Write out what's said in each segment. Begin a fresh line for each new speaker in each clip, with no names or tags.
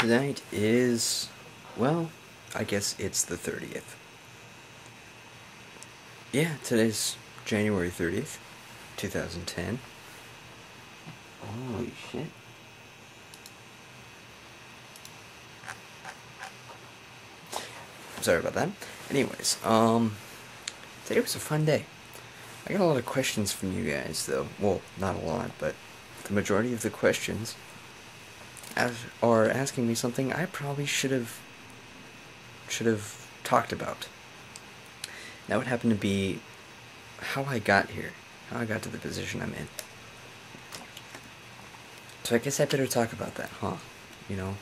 Tonight is, well, I guess it's the 30th. Yeah, today's January 30th, 2010. Holy shit. Sorry about that. Anyways, today was a fun day. I got a lot of questions from you guys, though. Well, not a lot, but the majority of the questions are asking me something I probably should have talked about. That would happen to be how I got here, how I got to the position I'm in. So I guess I better talk about that, huh? You know,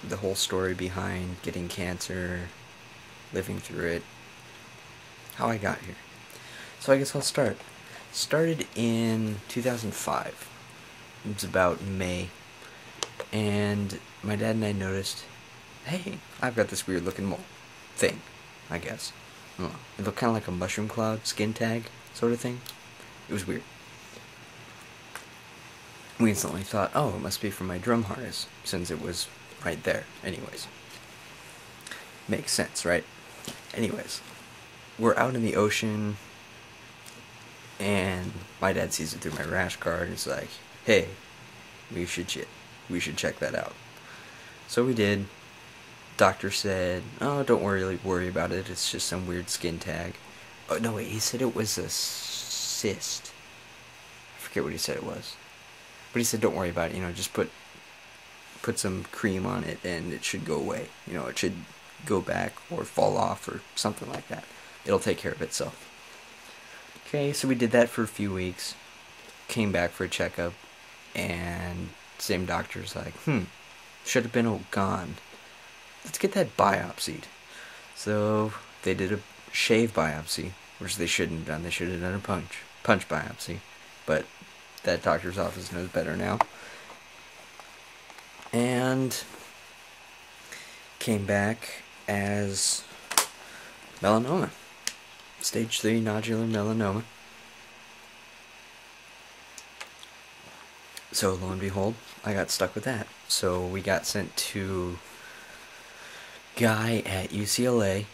the whole story behind getting cancer, living through it, how I got here. So I guess I'll start. Started in 2005. It was about May. And my dad and I noticed, hey, I've got this weird looking mole thing, I guess. I don't know. It looked kind of like a mushroom cloud skin tag sort of thing. It was weird. We instantly thought, oh, it must be from my drum harness, since it was right there. Anyways. Makes sense, right? Anyways. We're out in the ocean, and my dad sees it through my rash guard, and is like, hey, we should check that out. So we did. Doctor said, oh, don't worry about it, it's just some weird skin tag. Oh, no, wait, he said it was a cyst. I forget what he said it was. But he said, don't worry about it, just put some cream on it and it should go away. It should go back or fall off or something like that. It'll take care of itself. Okay, so we did that for a few weeks. Came back for a checkup, and same doctor's like, should have been gone. Let's get that biopsied. So they did a shave biopsy, which they shouldn't have done. They should have done a punch biopsy. But that doctor's office knows better now. And came back as melanoma. Stage 3 nodular melanoma. So lo and behold, I got stuck with that. So we got sent to guy at UCLA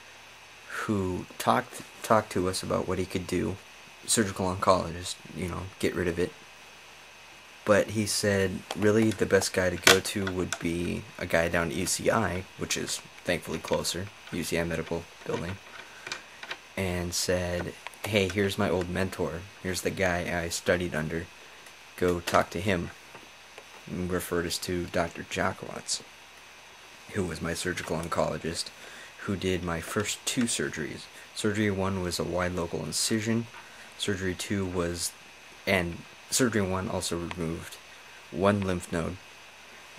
who talked to us about what he could do. Surgical oncologist, get rid of it. But he said really the best guy to go to would be a guy down at UCI, which is thankfully closer, UCI Medical Building, and said, hey, here's my old mentor. Here's the guy I studied under. Go talk to him. And referred us to Dr. Jakowitz, who was my surgical oncologist, who did my first 2 surgeries. Surgery 1 was a wide local incision. Surgery 1 also removed 1 lymph node,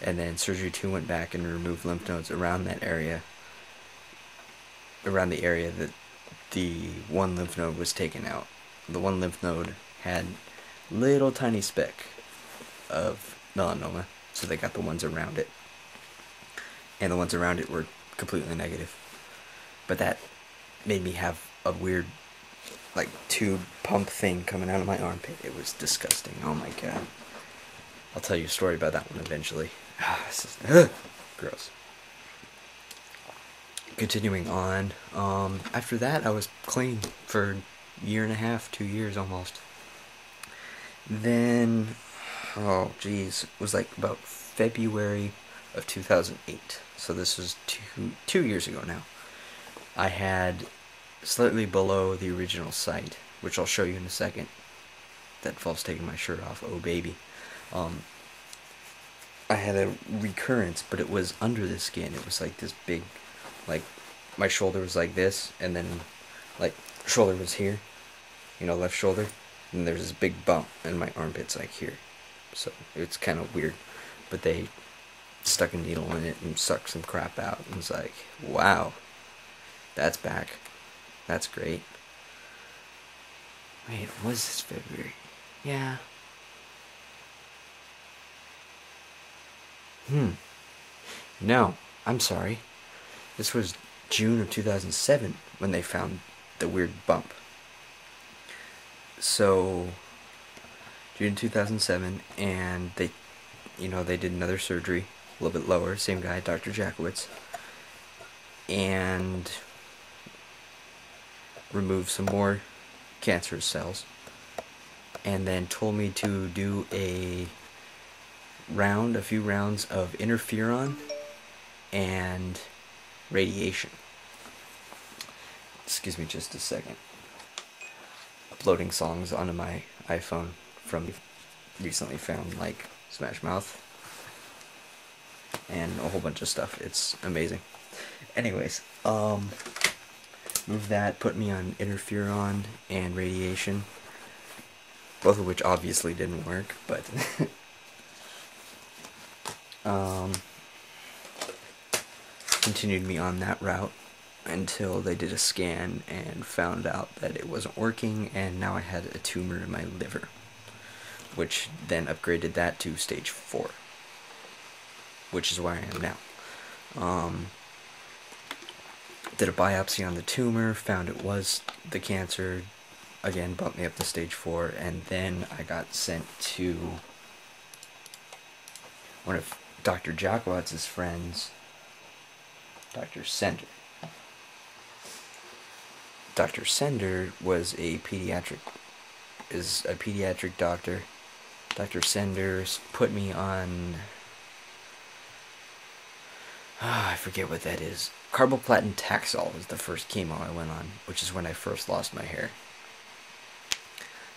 and then surgery 2 went back and removed lymph nodes around that area, around the area that the 1 lymph node was taken out. The 1 lymph node had little tiny speck of melanoma, so they got the ones around it. And the ones around it were completely negative. But that made me have a weird, tube pump thing coming out of my armpit. It was disgusting. Oh my god. I'll tell you a story about that one eventually. This is gross. Continuing on, after that I was clean for a year and a half, 2 years almost. Then, it was about February of 2008. So this was two years ago now. I had slightly below the original site, which I'll show you in a second. That involves taking my shirt off. Oh baby. I had a recurrence, but it was under the skin. It was this big, my shoulder was like this, and then shoulder was here, left shoulder, and there's this big bump, and my armpit's here. So it's kind of weird, but they stuck a needle in it and sucked some crap out, and was like, wow, that's back. That's great. Wait, was this February? Yeah. No, I'm sorry. This was June of 2007 when they found the weird bump. So, June 2007, and they did another surgery, a little bit lower, same guy, Dr. Jackowitz, and removed some more cancerous cells, and then told me to do a few rounds of interferon and radiation. Excuse me just a second. Uploading songs onto my iPhone from recently found, like Smash Mouth and a whole bunch of stuff. It's amazing. Anyways, move that, put me on interferon and radiation, both of which obviously didn't work, but continued me on that route until they did a scan and found out that it wasn't working, and now I had a tumor in my liver, which then upgraded that to stage 4, which is where I am now. Did a biopsy on the tumor, found it was the cancer, again bumped me up to stage 4, and then I got sent to one of Dr. Jakowitz's friends, Dr. Sender. Dr. Sender is a pediatric doctor. Dr. Sender put me on, I forget what that is. Carboplatin Taxol was the first chemo I went on, which is when I first lost my hair.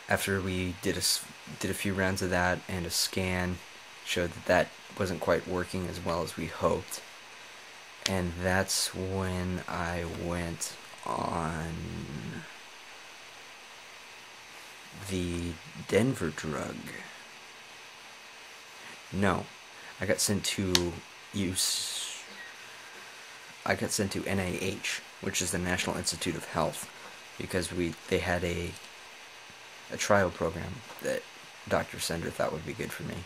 After we did a few rounds of that, and a scan showed that wasn't quite working as well as we hoped, and that's when I went on the Denver drug. No, I got sent to NIH, which is the National Institute of Health, because they had a trial program that Dr. Sender thought would be good for me.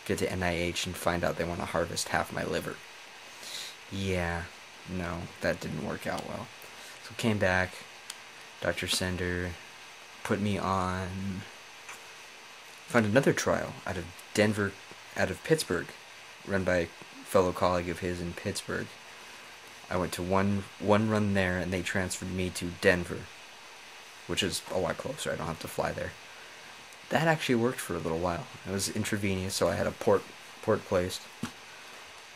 Get to NIH and find out they want to harvest half my liver. Yeah, no, that didn't work out well. So came back, Dr. Sender put me on, found another trial out of Pittsburgh, run by a fellow colleague of his in Pittsburgh. I went to one run there, and they transferred me to Denver, which is a lot closer. I don't have to fly there. That actually worked for a little while. It was intravenous, so I had a port placed.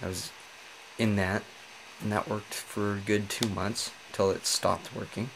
I was in that, and that worked for a good 2 months, till it stopped working.